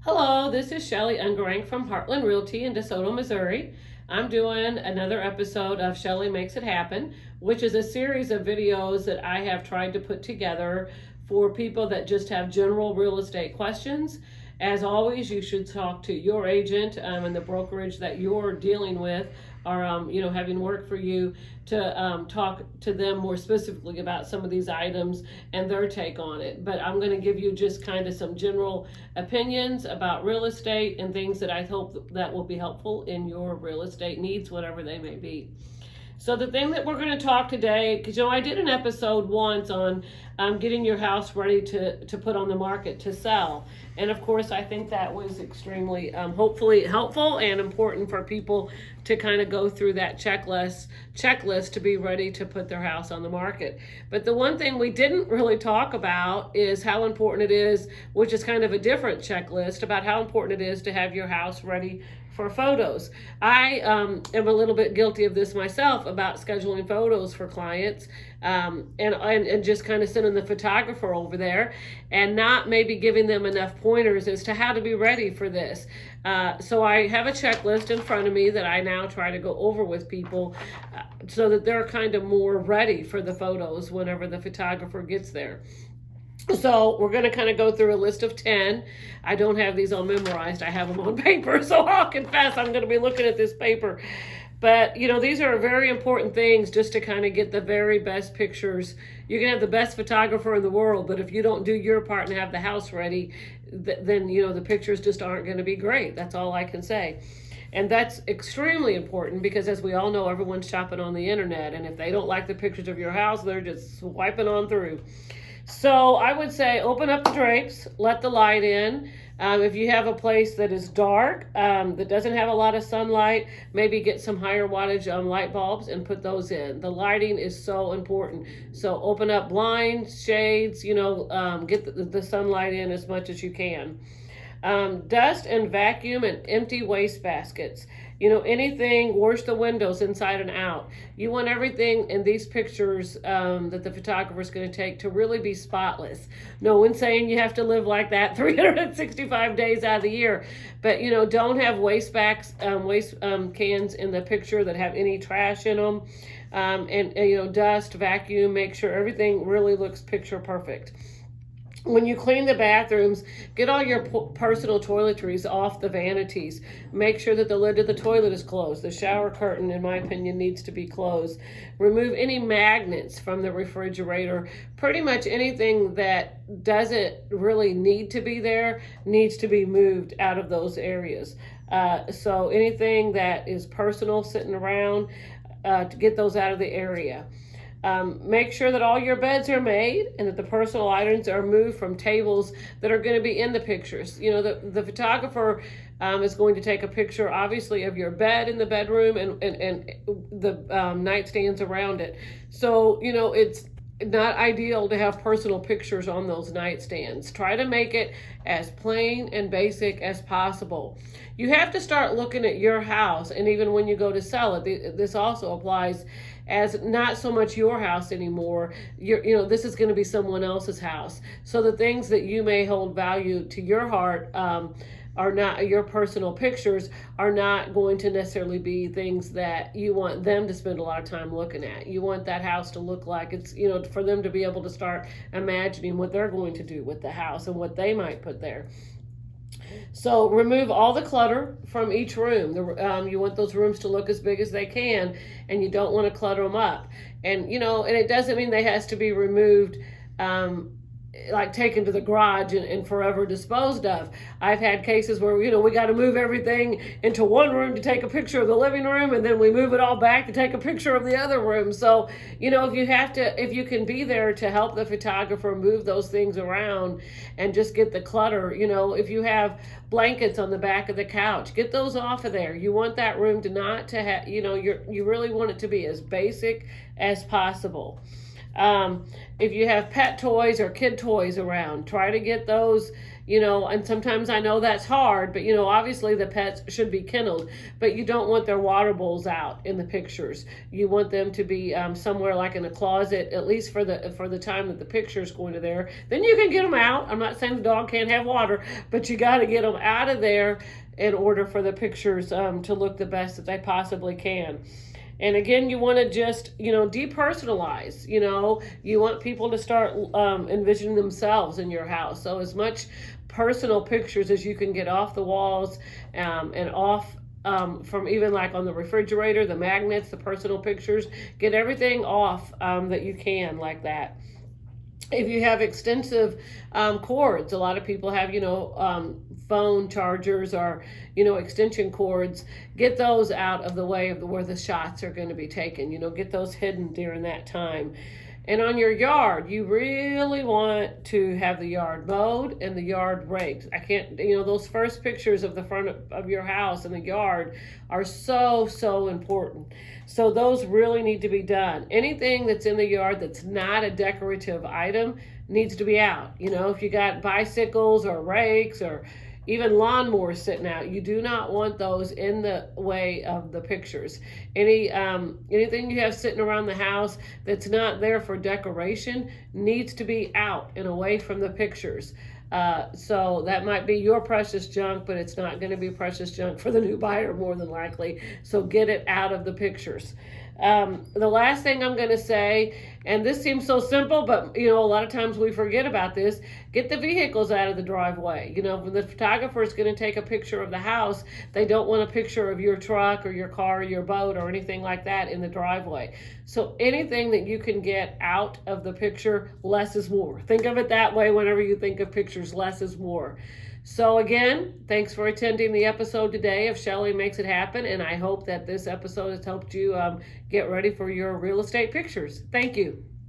Hello, this is Shelley from Heartland Realty in DeSoto, Missouri. I'm doing another episode of Shelley Makes It Happen, which is a series of videos that I have tried to put together for people that just have general real estate questions. As always, you should talk to your agent and the brokerage that you're dealing with or having work for you to talk to them more specifically about some of these items and their take on it. But I'm going to give you just kind of some general opinions about real estate and things that I hope that will be helpful in your real estate needs, whatever they may be. So the thing that we're going to talk today, because I did an episode once on getting your house ready to put on the market to sell. And of course, I think that was extremely, hopefully helpful and important for people to kind of go through that checklist to be ready to put their house on the market. But the one thing we didn't really talk about is how important it is, which is kind of a different checklist, about how important it is to have your house ready for photos. I am a little bit guilty of this myself about scheduling photos for clients and just kind of sending the photographer over there and not maybe giving them enough pointers as to how to be ready for this. So I have a checklist in front of me that I now try to go over with people so that they're kind of more ready for the photos whenever the photographer gets there. So we're going to kind of go through a list of 10. I don't have these all memorized. I have them on paper. So I'll confess I'm going to be looking at this paper. But, these are very important things just to kind of get the very best pictures. You can have the best photographer in the world, but if you don't do your part and have the house ready, then, the pictures just aren't going to be great. That's all I can say. And that's extremely important because, as we all know, everyone's shopping on the internet. And if they don't like the pictures of your house, they're just swiping on through. So I would say open up the drapes, let the light in. If you have a place that is dark, that doesn't have a lot of sunlight, maybe get some higher wattage light bulbs and put those in. The lighting is so important. So open up blinds, shades, get the sunlight in as much as you can. Dust and vacuum and empty waste baskets. Anything, wash the windows inside and out. You want everything in these pictures that the photographer is going to take to really be spotless. No one's saying you have to live like that 365 days out of the year. But, don't have waste cans in the picture that have any trash in them. Dust, vacuum, make sure everything really looks picture perfect. When you clean the bathrooms, get all your personal toiletries off the vanities. Make sure that the lid of the toilet is closed. The shower curtain, in my opinion, needs to be closed. Remove any magnets from the refrigerator. Pretty much anything that doesn't really need to be there needs to be moved out of those areas. So anything that is personal sitting around, to get those out of the area. Make sure that all your beds are made and that the personal items are moved from tables that are going to be in the pictures. The photographer is going to take a picture, obviously, of your bed in the bedroom and the nightstands around it. So, it's not ideal to have personal pictures on those nightstands. Try to make it as plain and basic as possible. You have to start looking at your house, and even when you go to sell it, this also applies as not so much your house anymore. This is going to be someone else's house. So the things that you may hold value to your heart are not your personal pictures, are not going to necessarily be things that you want them to spend a lot of time looking at. You want that house to look like it's, for them to be able to start imagining what they're going to do with the house and what they might put there. So remove all the clutter from each room. You want those rooms to look as big as they can, and you don't want to clutter them up. And, and it doesn't mean they has to be removed, like taken to the garage and forever disposed of. I've had cases where, we got to move everything into one room to take a picture of the living room, and then we move it all back to take a picture of the other room. So, if you can be there to help the photographer move those things around and just get the clutter, if you have blankets on the back of the couch, get those off of there. You want that room to not to have, you really want it to be as basic as possible. If you have pet toys or kid toys around, try to get those, and sometimes I know that's hard, but obviously the pets should be kenneled, but you don't want their water bowls out in the pictures. You want them to be somewhere like in a closet, at least for the time that the picture is going to there. Then you can get them out. I'm not saying the dog can't have water, but you got to get them out of there in order for the pictures to look the best that they possibly can. And again, you want to just, depersonalize. You want people to start envisioning themselves in your house. So as much personal pictures as you can get off the walls and off from even like on the refrigerator, the magnets, the personal pictures, get everything off that you can like that. If you have extensive cords, a lot of people have, phone chargers or, extension cords, get those out of the way of where the shots are going to be taken. Get those hidden during that time. And on your yard, you really want to have the yard mowed and the yard raked. Those first pictures of the front of your house and the yard are so important. So those really need to be done. Anything that's in the yard that's not a decorative item needs to be out. If you got bicycles or rakes or even lawnmowers sitting out, you do not want those in the way of the pictures. Anything you have sitting around the house that's not there for decoration needs to be out and away from the pictures. So that might be your precious junk, but it's not going to be precious junk for the new buyer more than likely. So get it out of the pictures. The last thing I'm going to say, and this seems so simple, but a lot of times we forget about this, get the vehicles out of the driveway. When the photographer is going to take a picture of the house, they don't want a picture of your truck or your car or your boat or anything like that in the driveway. So anything that you can get out of the picture, less is more. Think of it that way whenever you think of pictures, less is more. So again, thanks for attending the episode today of Shelley Makes It Happen, and I hope that this episode has helped you get ready for your real estate pictures. Thank you.